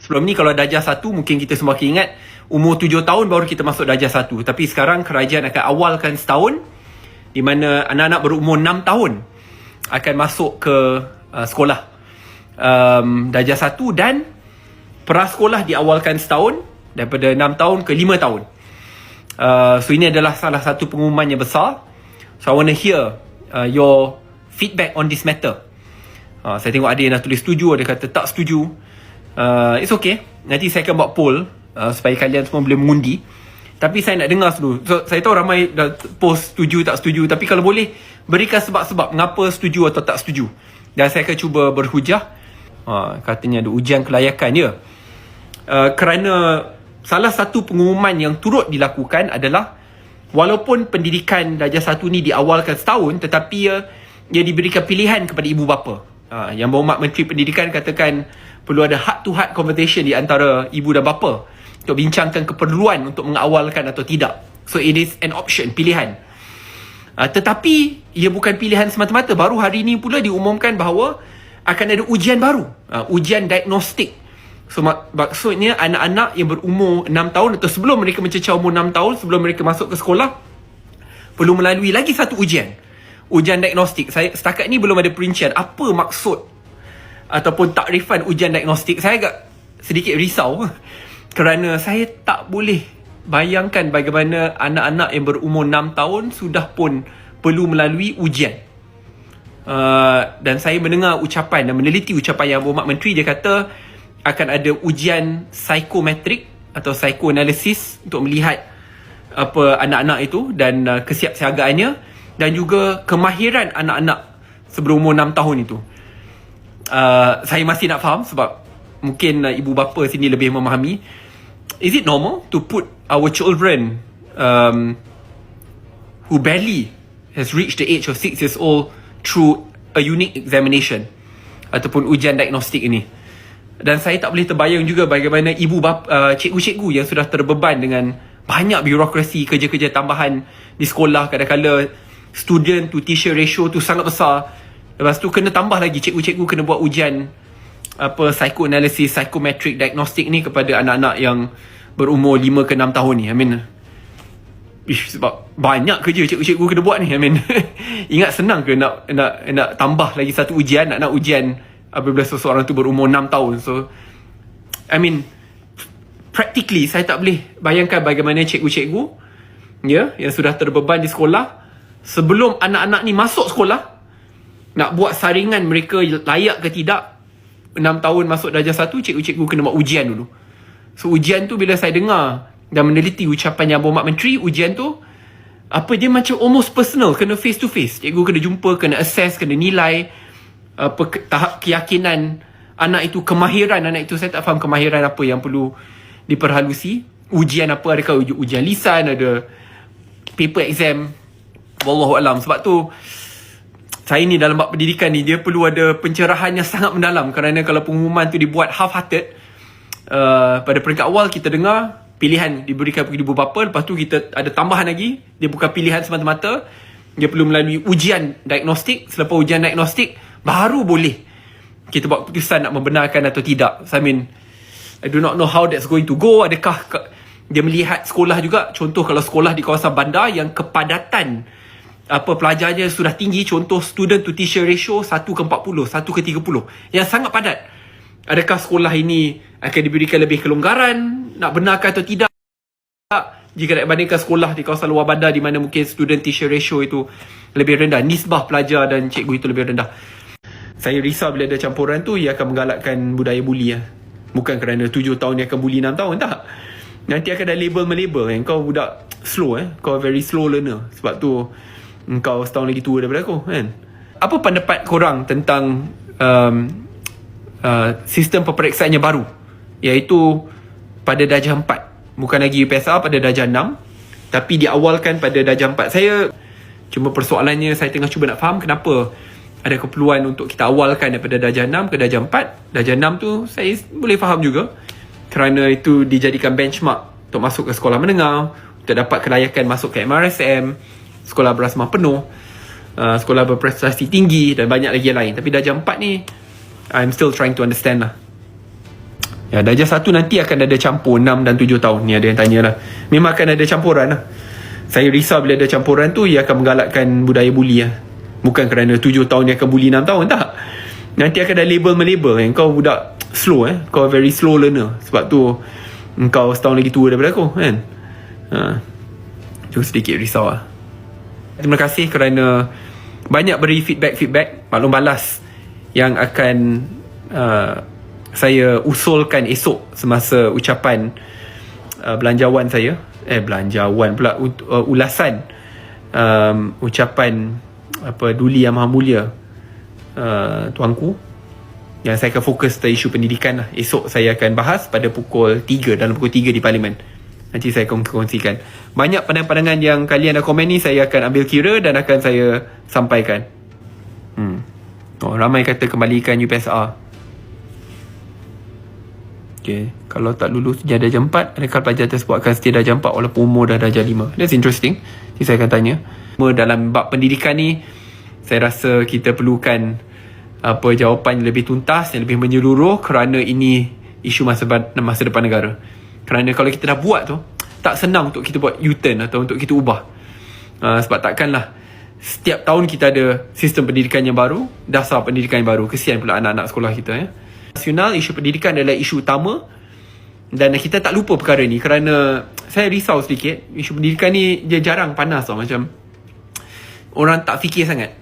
Sebelum ni kalau darjah 1 mungkin kita semua ingat umur 7 tahun baru kita masuk darjah 1. Tapi sekarang kerajaan akan awalkan setahun, di mana anak-anak berumur 6 tahun akan masuk ke sekolah darjah 1, dan prasekolah diawalkan setahun daripada 6 tahun ke 5 tahun. So ini adalah salah satu pengumuman yang besar. So I want to hear your feedback on this matter. Saya tengok ada yang dah tulis setuju, ada kata tak setuju. It's okay. Nanti saya akan buat poll supaya kalian semua boleh mengundi. Tapi saya nak dengar dulu. So, saya tahu ramai dah post setuju tak setuju, tapi kalau boleh berikan sebab-sebab mengapa setuju atau tak setuju. Dan saya akan cuba berhujah. Katanya ada ujian kelayakan, ya. Kerana salah satu pengumuman yang turut dilakukan adalah walaupun pendidikan darjah 1 ni diawalkan setahun, tetapi ia diberikan pilihan kepada ibu bapa. Yang berhormat Menteri Pendidikan katakan perlu ada heart to heart conversation di antara ibu dan bapa untuk bincangkan keperluan untuk mengawalkan atau tidak. So it is an option, pilihan. Tetapi ia bukan pilihan semata-mata. Baru hari ini pula diumumkan bahawa akan ada ujian baru, ujian diagnostik. So maksudnya anak-anak yang berumur 6 tahun atau sebelum mereka mencecah umur 6 tahun, sebelum mereka masuk ke sekolah, perlu melalui lagi satu ujian diagnostik. Saya setakat ni belum ada perincian apa maksud ataupun takrifan ujian diagnostik. Saya agak sedikit risau kerana saya tak boleh bayangkan bagaimana anak-anak yang berumur 6 tahun sudah pun perlu melalui ujian. Dan saya mendengar ucapan dan meneliti ucapan yang berhormat Menteri. Dia kata akan ada ujian psikometrik atau psikoanalisis untuk melihat apa anak-anak itu dan kesiapsiagaannya, dan juga kemahiran anak-anak sebelum umur 6 tahun itu. Saya masih nak faham sebab mungkin ibu bapa sini lebih memahami. Is it normal to put our children who barely has reached the age of 6 years old through a unique examination ataupun ujian diagnostik ini? Dan saya tak boleh terbayang juga bagaimana ibu bapa, cikgu-cikgu yang sudah terbeban dengan banyak birokrasi, kerja-kerja tambahan di sekolah. Kadang-kadang student to teacher ratio tu sangat besar. Lepas tu kena tambah lagi cikgu-cikgu kena buat ujian psychoanalysis, psychometric diagnostic ni kepada anak-anak yang berumur 5 ke 6 tahun ni. I mean, sebab banyak kerja cikgu-cikgu kena buat ni. I mean, ingat senang ke nak tambah lagi satu ujian, nak ujian apabila seseorang tu berumur 6 tahun. So I mean, practically saya tak boleh bayangkan bagaimana cikgu-cikgu yang sudah terbeban di sekolah, sebelum anak-anak ni masuk sekolah, nak buat saringan mereka layak ke tidak. 6 tahun masuk darjah 1, cikgu-cikgu kena buat ujian dulu. So ujian tu bila saya dengar dan meneliti ucapan yang berhormat Menteri, ujian tu dia macam almost personal, kena face to face. Cikgu kena jumpa, kena assess, kena nilai tahap keyakinan anak itu, kemahiran anak itu. Saya tak faham kemahiran apa yang perlu diperhalusi. Ujian apa, adakah ujian lisan, ada paper exam, wallahualam. Sebab tu saya ni dalam bab pendidikan ni, dia perlu ada pencerahan yang sangat mendalam. Kerana kalau pengumuman tu dibuat half-hearted, pada peringkat awal kita dengar pilihan diberikan kepada ibu bapa, lepas tu kita ada tambahan lagi, dia bukan pilihan semata-mata, dia perlu melalui ujian diagnostik. Selepas ujian diagnostik baru boleh kita buat keputusan nak membenarkan atau tidak. So, I mean, I do not know how that's going to go. Adakah dia melihat sekolah juga? Contoh kalau sekolah di kawasan bandar yang kepadatan pelajarnya sudah tinggi, contoh student to teacher ratio 1 ke 40, 1 ke 30, yang sangat padat. Adakah sekolah ini akan diberikan lebih kelonggaran, nak benarkan atau tidak, jika nak bandingkan sekolah di kawasan luar bandar di mana mungkin student teacher ratio itu lebih rendah, nisbah pelajar dan cikgu itu lebih rendah. Saya risau bila ada campuran tu, ia akan menggalakkan budaya buli. Bukan kerana 7 tahun dia akan buli 6 tahun, tak. Nanti akan ada label-melabel. Kau budak slow, kau very slow learner. Sebab tu engkau setahun lagi tua daripada aku, kan? Apa pendapat korang tentang sistem peperiksaan yang baru, iaitu pada darjah 4, bukan lagi UPSR pada darjah 6, tapi diawalkan pada darjah 4. Saya cuma persoalannya, saya tengah cuba nak faham kenapa ada keperluan untuk kita awalkan daripada darjah 6 ke darjah 4. Darjah 6 tu saya boleh faham juga, kerana itu dijadikan benchmark untuk masuk ke sekolah menengah, untuk dapat kelayakan masuk ke MRSM, sekolah berasmah penuh, sekolah berprestasi tinggi dan banyak lagi yang lain. Tapi darjah 4 ni, I'm still trying to understand lah. Ya, darjah 1 nanti akan ada campur 6 dan 7 tahun. Ni ada yang tanya lah. Memang akan ada campuran lah. Saya risau bila ada campuran tu, ia akan menggalakkan budaya buli lah. Bukan kerana 7 tahun dia akan buli 6 tahun, tak. Nanti akan ada label-melabel. Kau budak slow, kau very slow learner. Sebab tu kau setahun lagi tua daripada aku, kan. Itu sedikit risau lah. Terima kasih kerana banyak beri feedback, maklum balas yang akan saya usulkan esok semasa ucapan belanjawan saya. Belanjawan pula, ulasan ucapan Duli Yang Maha Mulia tuanku, yang saya akan fokus pada isu pendidikan lah. Esok saya akan bahas pada pukul 3, dalam pukul 3 di Parlimen. Nanti saya akan kongsikan. Banyak pandangan-pandangan yang kalian dah komen ni, saya akan ambil kira dan akan saya sampaikan. Ramai kata kembalikan UPSR. Okay. Kalau tak lulus darjah 4, adakah pelajar tersebut akan setia darjah 4 walaupun umur dah darjah 5? That's interesting. Jadi saya akan tanya. Dalam bab pendidikan ni, saya rasa kita perlukan jawapan yang lebih tuntas, yang lebih menyeluruh, kerana ini isu masa depan negara. Kerana kalau kita dah buat tu, tak senang untuk kita buat U-turn atau untuk kita ubah. Sebab takkanlah setiap tahun kita ada sistem pendidikan yang baru, dasar pendidikan yang baru. Kesian pula anak-anak sekolah kita, Nasional, isu pendidikan adalah isu utama, dan kita tak lupa perkara ni kerana saya risau sedikit. Isu pendidikan ni dia jarang panas tau. Macam orang tak fikir sangat.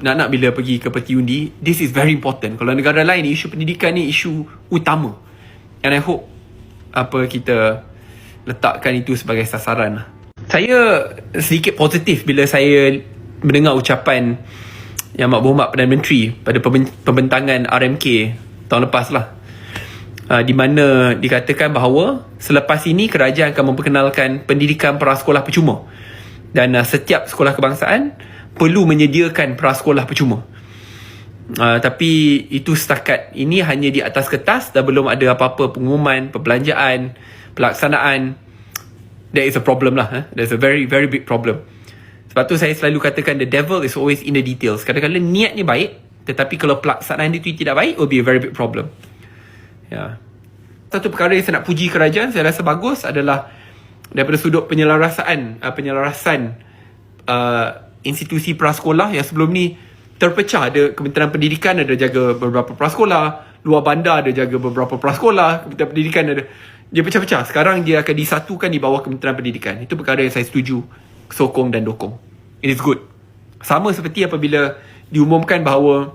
Nak bila pergi ke peti undi, this is very important. Kalau negara lain, isu pendidikan ni isu utama, and I hope kita letakkan itu sebagai sasaran. Saya sedikit positif bila saya mendengar ucapan Yang Berhormat Perdana Menteri pada pembentangan RMK tahun lepas lah, di mana dikatakan bahawa selepas ini kerajaan akan memperkenalkan pendidikan prasekolah percuma, dan setiap sekolah kebangsaan perlu menyediakan prasekolah percuma. Tapi itu setakat ini hanya di atas kertas dan belum ada apa-apa pengumuman, perbelanjaan, pelaksanaan. That is a problem lah. That's a very, very big problem. Sebab tu saya selalu katakan the devil is always in the details. Kadang-kadang niatnya baik, tetapi kalau pelaksanaan itu tidak baik, it will be a very big problem. Satu perkara yang saya nak puji kerajaan, saya rasa bagus, adalah daripada sudut penyelarasan institusi prasekolah yang sebelum ni terpecah. Ada Kementerian Pendidikan ada jaga beberapa prasekolah, luar bandar ada jaga beberapa prasekolah, Kementerian Pendidikan ada, dia pecah-pecah. Sekarang dia akan disatukan di bawah Kementerian Pendidikan. Itu perkara yang saya setuju, sokong dan dokong. It is good. Sama seperti apabila diumumkan bahawa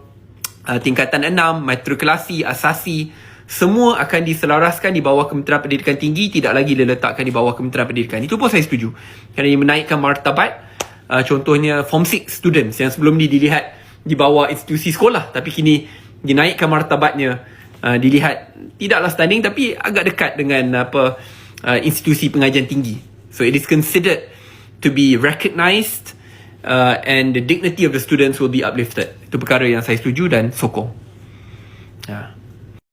tingkatan 6, matrikulasi, asasi, semua akan diselaraskan di bawah Kementerian Pendidikan Tinggi, tidak lagi diletakkan di bawah Kementerian Pendidikan. Itu pun saya setuju, kerana ia menaikkan martabat. Contohnya Form 6 students yang sebelum ni dilihat di bawah institusi sekolah, tapi kini dinaikkan martabatnya, dilihat tidaklah standing tapi agak dekat dengan institusi pengajian tinggi. So it is considered to be recognised, and the dignity of the students will be uplifted. Itu perkara yang saya setuju dan sokong.